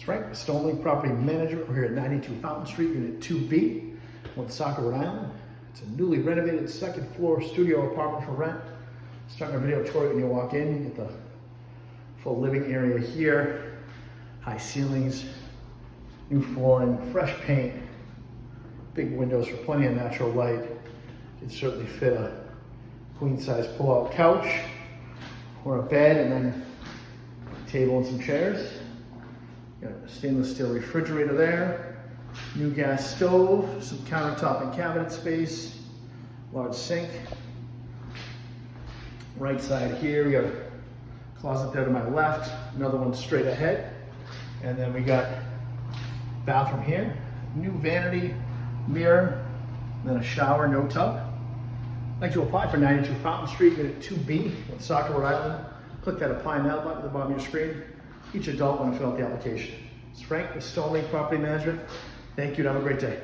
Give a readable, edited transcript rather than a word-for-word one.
It's Frank with Stonelink Property Management. We're here at 92 Fountain Street, Unit 2B, Woonsocket, Rhode Island. It's a newly renovated second floor studio apartment for rent. Starting our video tour when you walk in, you get the full living area here. High ceilings, new flooring, fresh paint, big windows for plenty of natural light. You can certainly fit a queen size pull-out couch or a bed, and then a table and some chairs. Got a stainless steel refrigerator there, new gas stove, some countertop and cabinet space, large sink. Right side here, we got a closet there to my left, another one straight ahead, and then we got bathroom here, new vanity, mirror, then a shower, no tub. I'd like to apply for 92 Fountain Street, Unit 2B, Woonsocket, Rhode Island. Click that Apply Now button at the bottom of your screen. Each adult want to fill out the application. It's Frank with Stonelink Property Management. Thank you and have a great day.